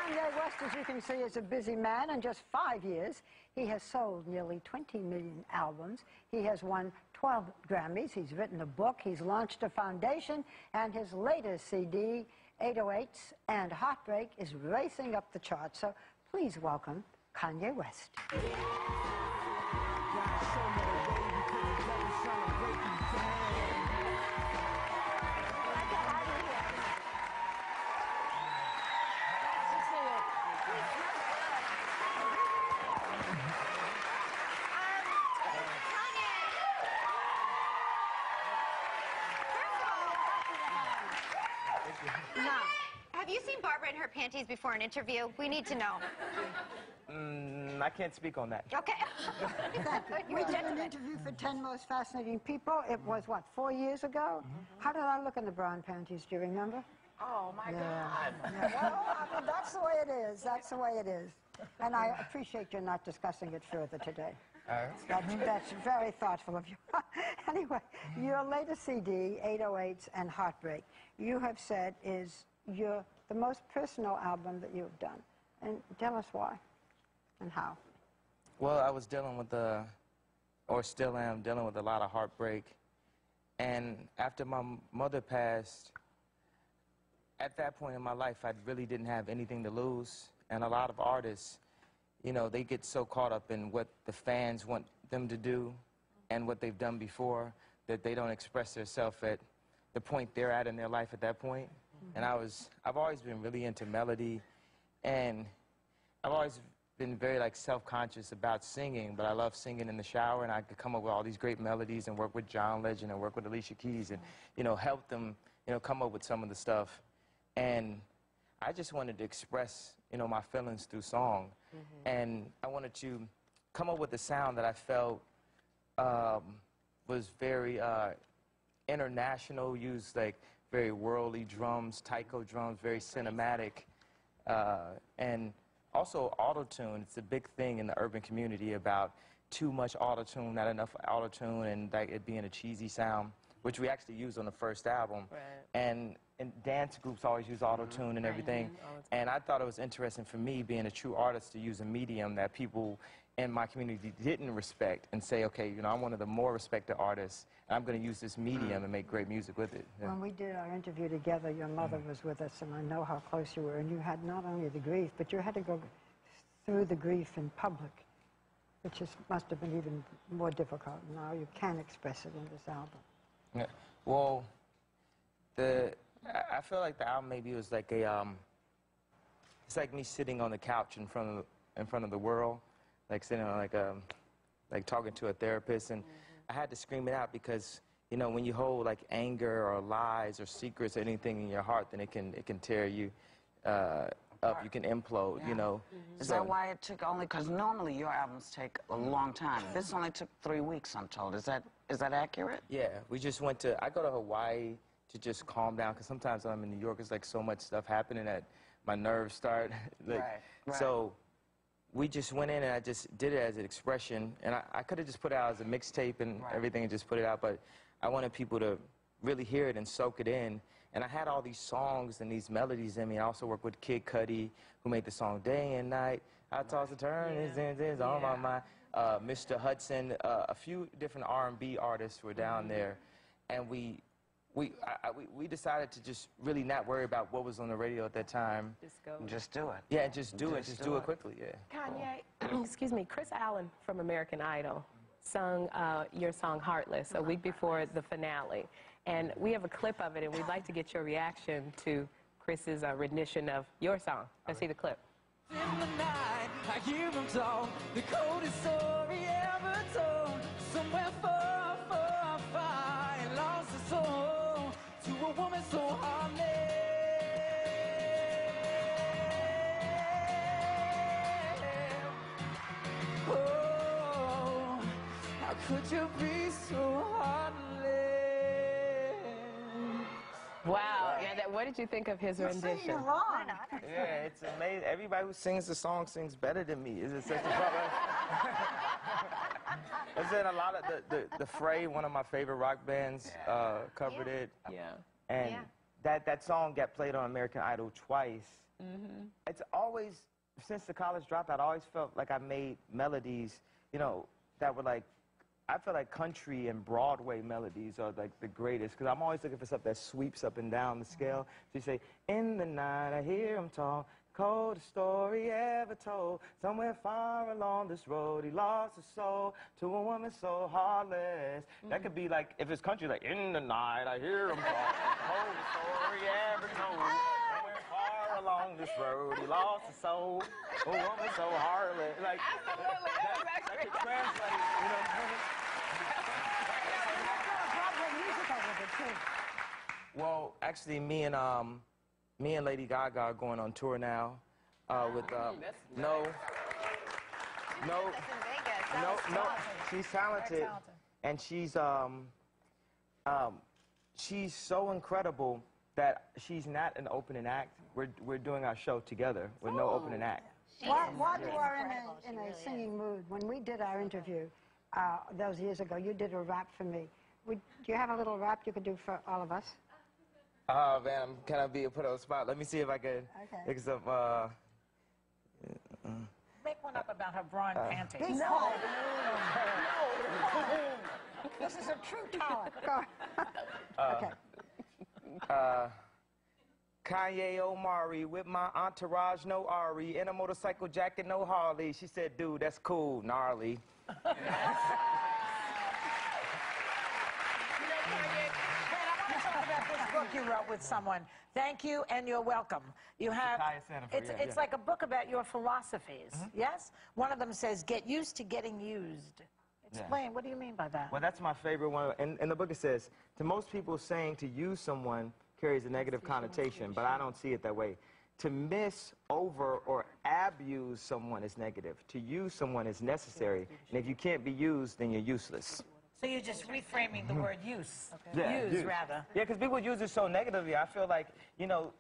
Kanye West, as you can see, is a busy man. In just 5 years, he has sold nearly 20 million albums. He has won 12 Grammys. He's written a book. He's launched a foundation. And his latest CD, 808s and Heartbreak, is racing up the charts. So please welcome Kanye West. Have you seen Barbara in her panties before an interview? We need to know. I can't speak on that. Okay. We did an interview for 10 Most Fascinating People. It was, what, 4 years ago? How did I look in the brown panties? Do you remember? Oh, my God. Yeah. Well, I mean, that's the way it is. That's the way it is. And I appreciate you not discussing it further today. That's very thoughtful of you. Anyway, your latest CD, 808s and Heartbreak, you have said is the most personal album that you've done. And tell us why and how. Well, I was dealing with or still am dealing with a lot of heartbreak. And after my mother passed, at that point in my life, I really didn't have anything to lose. And a lot of artists, you know, they get so caught up in what the fans want them to do and what they've done before that they don't express themselves at the point they're at in their life at that point. And I've always been really into melody, and I've always been very self-conscious about singing, but I love singing in the shower, and I could come up with all these great melodies and work with John Legend and work with Alicia Keys and, you know, help them, you know, come up with some of the stuff. And I just wanted to express, you know, my feelings through song. And I wanted to come up with a sound that I felt was very international, used very worldly drums, taiko drums, very cinematic, and also auto-tune. It's a big thing in the urban community about too much auto-tune, not enough auto-tune, and it being a cheesy sound, which we actually used on the first album. Right. And dance groups always use auto-tune and everything. And I thought it was interesting for me, being a true artist, to use a medium that people in my community didn't respect and say, okay, you know, I'm one of the more respected artists, and I'm going to use this medium and make great music with it. Yeah. When we did our interview together, your mother was with us, and I know how close you were, and you had not only the grief, but you had to go through the grief in public, which must have been even more difficult. Now you can express it in this album. Yeah. Well, I feel like the album maybe was like it's like me sitting on the couch in front of the world, like sitting on like talking to a therapist, and I had to scream it out because, you know, when you hold anger or lies or secrets or anything in your heart, then it can tear you up. You can implode. You know. Is that why it took only? Because normally your albums take a long time. This only took 3 weeks, I'm told. Is that accurate? Yeah, we just went to. I go to Hawaii to just calm down, because sometimes when I'm in New York, it's so much stuff happening that my nerves start. Right. So we just went in and I just did it as an expression, and I could have just put it out as a mixtape and everything and just put it out, but I wanted people to really hear it and soak it in. And I had all these songs and these melodies in me. I also worked with Kid Cudi, who made the song Day and Night. I toss and turn, it's on my mind. Mr. Hudson, a few different R&B artists were down there, and we decided to just really not worry about what was on the radio at that time. Just go. Just do it. Yeah, just do it. Just do it quickly, yeah. Kanye, excuse me, Chris Allen from American Idol sung your song Heartless a week before the finale. And we have a clip of it, and we'd like to get your reaction to Chris's rendition of your song. Let's see the clip. In the night, I hear them talk, the coldest story ever told. Somewhere far, far, far, and lost his soul to a woman so heartless. Oh, how could you be so heartless? Wow, yeah, what did you think of his rendition? Yeah, it's amazing. Everybody who sings the song sings better than me. Is it such a problem? It's in a lot of the Fray, one of my favorite rock bands, covered it. Yeah. And that song got played on American Idol twice. It's always, since the college dropout, I always felt like I made melodies, you know, that were like, I feel like country and Broadway melodies are like the greatest, because I'm always looking for stuff that sweeps up and down the scale. So you say, in the night I hear him talk, coldest story ever told. Somewhere far along this road, he lost his soul to a woman so heartless. That could be like, if it's country, like, in the night I hear him talk, coldest story ever told. Somewhere far along this road, he lost his soul to a woman so heartless. Like, Absolutely, that could translate, you know what I'm saying? Well, actually, me and Lady Gaga are going on tour now. With no, she's talented, and she's so incredible that she's not an opening act. We're doing our show together with no opening act. While you are in a singing mood, when we did our interview those years ago, you did a rap for me. Do you have a little rap you could do for all of us? Oh man, I'm kind of being put on the spot. Let me see if I can make some. Make one up about her bra and panties. No. This is a true talent. Go. Okay. Kanye Omari with my entourage, no Ari, in a motorcycle jacket, no Harley. She said, dude, that's cool, gnarly. Book you wrote with someone. Thank you, and you're welcome. You have, it's like a book about your philosophies, yes? One of them says, get used to getting used. Explain, what do you mean by that? Well, that's my favorite one. In the book it says, to most people, saying to use someone carries a negative connotation, but I don't see it that way. To miss, over, or abuse someone is negative. To use someone is necessary, and if you can't be used, then you're useless. So you're just reframing the word use. Use, rather. Yeah, because people use it so negatively. I feel like, you know,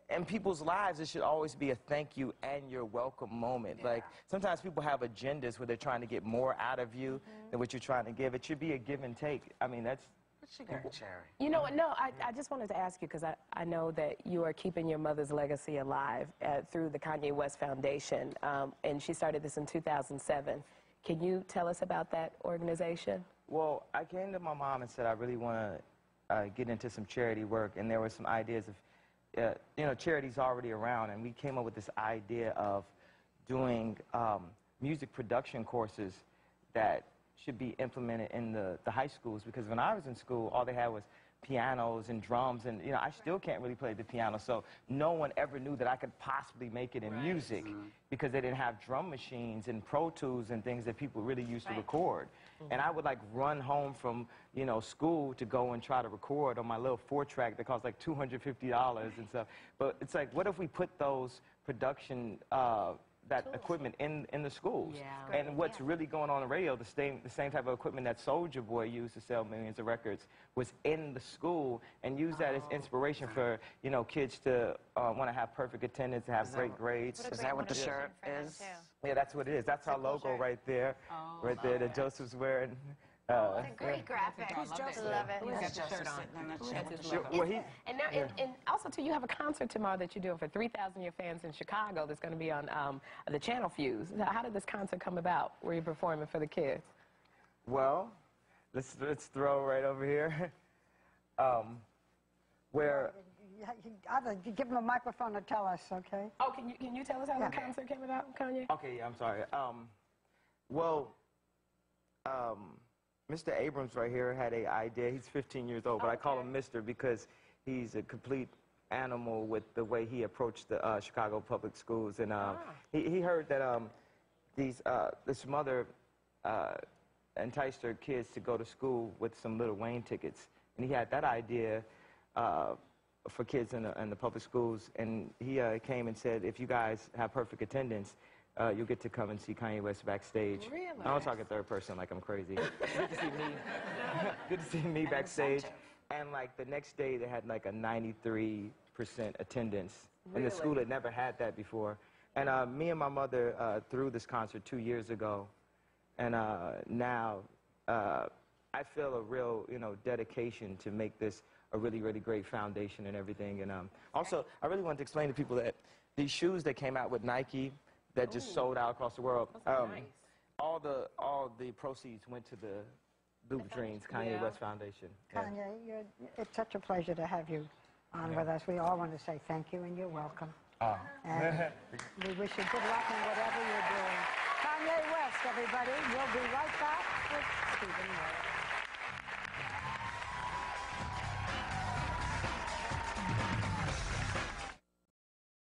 in people's lives, it should always be a thank you and you're welcome moment. Like, sometimes people have agendas where they're trying to get more out of you than what you're trying to give. It should be a give and take. I mean, that's... What's she got, Cherry? You know, no, I just wanted to ask you, because I know that you are keeping your mother's legacy alive through the Kanye West Foundation, and she started this in 2007. Can you tell us about that organization? Well, I came to my mom and said I really want to get into some charity work, and there were some ideas of, you know, charities already around, and we came up with this idea of doing music production courses that should be implemented in the high schools, because when I was in school, all they had was pianos and drums, and you know, I still can't really play the piano, so no one ever knew that I could possibly make it in music because they didn't have drum machines and Pro Tools and things that people really used to record. And I would like run home from, you know, school to go and try to record on my little 4-track that cost like $250 and stuff. But it's like, what if we put those production that equipment in the schools? And what's really going on the radio, the same type of equipment that Soulja Boy used to sell millions of records was in the school, and use that as inspiration for, you know, kids to want to have perfect attendance, to have great grades. Is that what the shirt is? Yeah, that's what it is. That's our logo right there, right there that Joseph's wearing. It's a great graphic. Who's Joseph? Love it. Who has the shirt on? Well, And now, and also, too, you have a concert tomorrow that you're doing for 3,000 of your fans in Chicago that's going to be on the Channel Fuse. How did this concert come about, where you're performing for the kids? Well, let's throw right over here. Where... You give him a microphone to tell us, okay? Oh, can you tell us how the concert came about, Kanye? Okay, yeah, I'm sorry. Mr. Abrams right here had an idea. He's 15 years old, but I call him Mr. because he's a complete animal with the way he approached the Chicago public schools. And he heard that this mother enticed her kids to go to school with some Lil Wayne tickets. And he had that idea for kids in the public schools. And he came and said, if you guys have perfect attendance, you'll get to come and see Kanye West backstage. Really? I don't talk in third person like I'm crazy. Good to see me. Good to see me backstage. And like the next day, they had like a 93% attendance. And the school had never had that before. And me and my mother threw this concert 2 years ago. And now I feel a real, you know, dedication to make this a really, really great foundation and everything. And also, I really wanted to explain to people that these shoes that came out with Nike that just sold out across the world, Nice. all the proceeds went to the Loop Dreams Kanye West Foundation. Kanye, it's such a pleasure to have you on with us. We all want to say thank you, and you're welcome. And we wish you good luck in whatever you're doing. Kanye West, everybody. We'll be right back with Stephen Moore.